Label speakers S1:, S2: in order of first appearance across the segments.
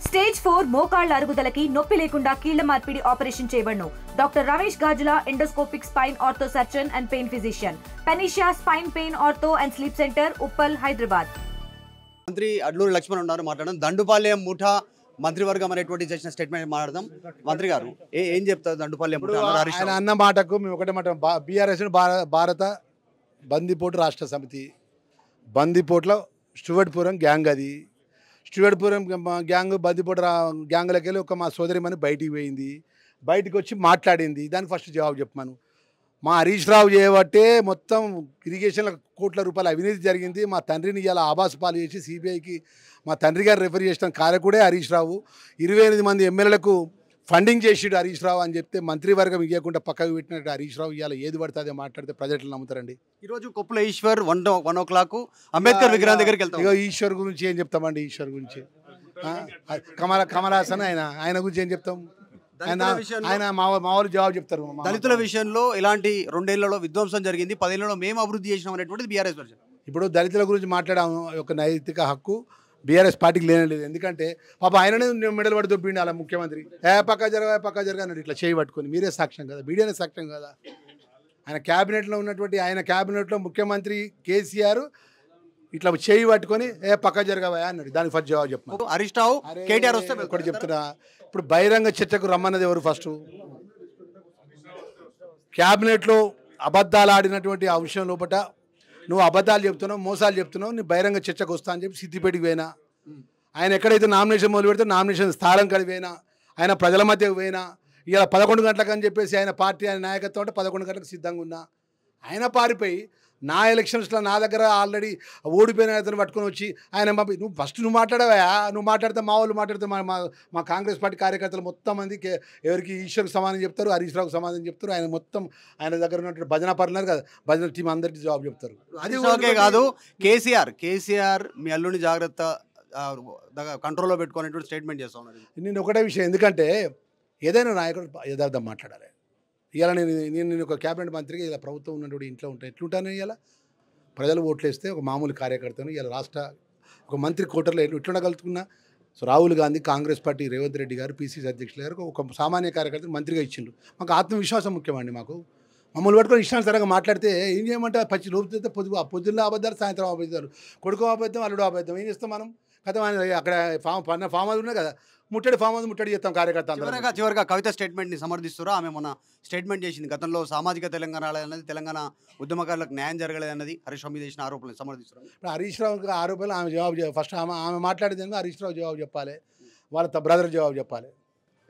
S1: Stage 4 మోకాళ్ల అరుగుదలకి నొప్పి లేకుండా కీళ్ల మార్పిడి ఆపరేషన్ చేయబడును. Doctor Ramesh Gajula, endoscopic spine ortho surgeon and pain physician, Panacea spine pain ortho and sleep centre, Uppal, Hyderabad.
S2: మంత్రి అడ్లూరి లక్ష్మణ్ ఉన్నారు, మాట్లాడడం. దండుపాలెం ముఠా మంత్రివర్గం అనేటువంటి చేసిన స్టేట్మెంట్ మాట్లాడదాం. మంత్రి గారు ఏం చెప్తారు దండుపాలెం ముఠా?
S3: ఆయన అన్న మాటకు మేము ఒకటే మాట, బీఆర్ఎస్ భారత బందిపోటు రాష్ట్ర సమితి, బందిపోట్ల స్టూవర్ట్పురం గ్యాంగ్, అది స్టూవర్ట్పురం గ్యాంగ్ బందిపోటు గ్యాంగ్లోకి వెళ్ళి ఒక మా సోదరిమని బయటికి పోయింది, బయటికి వచ్చి మాట్లాడింది. దానికి ఫస్ట్ జవాబు చెప్పమను. మా హరీష్ రావు చేయబట్టే మొత్తం ఇరిగేషన్ల కోట్ల రూపాయల అవినీతి జరిగింది. మా తండ్రిని ఇలా ఆబాస్ పాలు చేసి సిబిఐకి మా తండ్రి గారు రెఫర్ చేసిన కారకుడే హరీష్ రావు. 28 మంది ఎమ్మెల్యేలకు ఫండింగ్ చేసిడు హరీష్ రావు అని చెప్తే మంత్రివర్గం ఇవ్వకుండా పక్కకు పెట్టినట్టు హరీష్ రావు ఇవాళ ఏది పడితే అదే మాట్లాడితే ప్రజలు నమ్ముతారండి.
S2: ఈరోజు కొప్పుల ఈశ్వర్ 1 o'clock అంబేద్కర్ విగ్రహం దగ్గరికి వెళ్తాం.
S3: ఇక ఈశ్వర్ గురించి ఏం చెప్తామండి? ఈశ్వర్ గురించి కమల్ హాసన్ ఆయన గురించి ఏం చెప్తాం? ఆయన మా వాళ్ళు జవాబు చెప్తారు.
S2: దళితుల విషయంలో ఇలాంటి 2 ఏళ్లలో విధ్వంసం జరిగింది, 10 ఏళ్లలో మేము అభివృద్ధి చేసినాం అనేటువంటిది బీఆర్ఎస్ వర్షన్.
S3: ఇప్పుడు దళితుల గురించి మాట్లాడడం ఒక నైతిక హక్కు బీఆర్ఎస్ పార్టీకి లేనలేదు. ఎందుకంటే పాప ఆయననే మెడల్ పడి దొబ్బిండి అలా ముఖ్యమంత్రి. పక్క జరగా అన్నాడు ఇట్లా చేయి పట్టుకొని. మీరే సాక్ష్యం కదా, మీడియానే సాక్ష్యం కదా. ఆయన క్యాబినెట్లో ఉన్నటువంటి ఆయన క్యాబినెట్లో ముఖ్యమంత్రి కేసీఆర్ ఇట్లా చేయి పట్టుకొని పక్క జరగవా అన్నాడు. దానికి ఫస్ట్ జవాబు చెప్పాను.
S2: హరీష్ రావు కేటీఆర్ వస్తే
S3: ఒకటి చెప్తున్నా. ఇప్పుడు బహిరంగ చర్చకు రమ్మన్నది ఎవరు? ఫస్ట్ క్యాబినెట్లో అబద్ధాలు ఆడినటువంటి ఆ విషయం లోపల నువ్వు అబద్ధాలు చెప్తున్నావు, మోసాలు చెప్తున్నావు, నీ బహిరంగ చర్చకు వస్తా అని చెప్పి సిద్దిపేటకి పోయినా. ఆయన ఎక్కడైతే నామినేషన్ మొదలు పెడితే నామినేషన్ స్థానం కలిగి పోయినా, ఆయన ప్రజల మధ్యకు పోయినా. ఇలా 11 గంటలకు అని చెప్పేసి ఆయన పార్టీ ఆయన నాయకత్వం అంటే 11 గంటలకు సిద్ధంగా ఉన్నా. ఆయన పారిపోయి నా ఎలక్షన్స్లో నా దగ్గర ఆల్రెడీ ఓడిపోయిన అతను పట్టుకొని వచ్చి ఆయన నువ్వు ఫస్ట్ నువ్వు మాట్లాడవా? నువ్వు మాట్లాడితే మా వాళ్ళు మాట్లాడితే మా కాంగ్రెస్ పార్టీ కార్యకర్తలు మొత్తం మంది ఎవరికి ఈశ్వర్కి సమాధానం చెప్తారు, హరీష్ రావుకి సమాధానం చెప్తారు. ఆయన మొత్తం ఆయన దగ్గర ఉన్నటువంటి భజన పరున్నారు కదా, భజన టీం అందరికీ జవాబు చెప్తారు.
S2: అది ఓకే కాదు. కేసీఆర్ మీ అల్లుని జాగ్రత్త కంట్రోల్లో పెట్టుకునేటువంటి స్టేట్మెంట్ చేస్తా ఉన్నారు.
S3: నేను ఒకటే విషయం, ఎందుకంటే ఏదైనా నాయకుడు యథార్థం మాట్లాడాలి. ఇవాళ నేను ఒక క్యాబినెట్ మంత్రిగా ఇలా ప్రభుత్వం ఉన్నటువంటి ఇంట్లో ఉంటాను. ఎట్లుంటాను? ఇలా ప్రజలు ఓట్లేస్తే ఒక మామూలు కార్యకర్తను ఇలా రాష్ట్ర ఒక మంత్రి కోటర్లో ఎట్లుండగలుగుతున్నా. సో రాహుల్ గాంధీ, కాంగ్రెస్ పార్టీ రేవంత్ రెడ్డి గారు, పిసిసి అధ్యక్షులు గారు ఒక సామాన్య కార్యకర్తను మంత్రిగా ఇచ్చిండ్రు. మాకు ఆత్మవిశ్వాసం ముఖ్యమండి. మమ్మల్ని పట్టుకొని ఇష్టానుసారంగా మాట్లాడితే ఏం చేయమంటే పచ్చి లోపుతే పొద్దున్న అబద్ధాలు, సాయంత్రం అబద్ధాలు, కొడుకు అబద్ధం, అల్లుడు అబద్ధం. ఏం చేస్తాం మనం? కదా అక్కడ ఫామ్ హౌస్ ఉన్నాయి కదా, ముట్టడి ఫామ్ హౌస్ ముట్టడి చేస్తాం కార్యకర్త.
S2: చివరిగా కవిత స్టేట్మెంట్ని సమర్థిస్తారా? ఆమె మొన్న స్టేట్మెంట్ చేసింది, గతంలో సామాజిక తెలంగాణ అనేది, తెలంగాణ ఉద్యమకారులకు న్యాయం జరగలేదన్నది హరీష్ రావు మీద చేసిన ఆరోపణలు సమర్థిస్తారు.
S3: ఇప్పుడు హరీష్ రావు ఆరోపణలు ఆమె జవాబు ఫస్ట్ ఆమె మాట్లాడేది హరీష్ రావు జవాబు చెప్పాలి, వాళ్ళ బ్రదర్ జవాబు చెప్పాలి.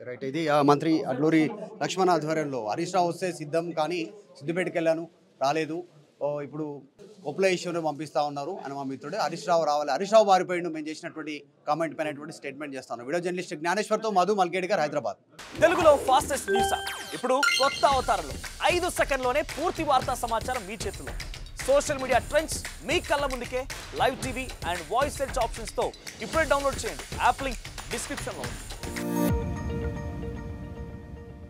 S2: రైట్. ఇది మంత్రి అడ్లూరి లక్ష్మణ్ ఆధ్వర్యంలో హరీష్ రావు వస్తే సిద్ధం, కానీ సిద్దిపేటకి వెళ్ళాను, రాలేదు. ఇప్పుడు కొప్పుల ఈశ్వరుని పంపిస్తా ఉన్నారు అని మా మిత్రుడు. హరీష్ రావు రావాలి, హరీష్ రావు మారిపోయిండు మేము చేసినటువంటి కామెంట్ పైనటువంటి స్టేట్మెంట్ చేస్తాను. వీడియో జర్నలిస్ట్ జ్ఞానేశ్వర్తో మధు మల్కేడ్కర్, హైదరాబాద్.
S4: తెలుగులో ఫాస్టెస్ట్ న్యూస్ ఇప్పుడు కొత్త అవతారంలో 5 సెకండ్లోనే పూర్తి వార్తా సమాచారం మీ చేతిలో. సోషల్ మీడియా ట్రెండ్స్ మీ కళ్ళ ముందుకే live TV and voice search ఆప్షన్స్తో ఇప్పుడే డౌన్లోడ్ చేయండి. యాప్ లింక్ డిస్క్రిప్షన్లో ఉంది.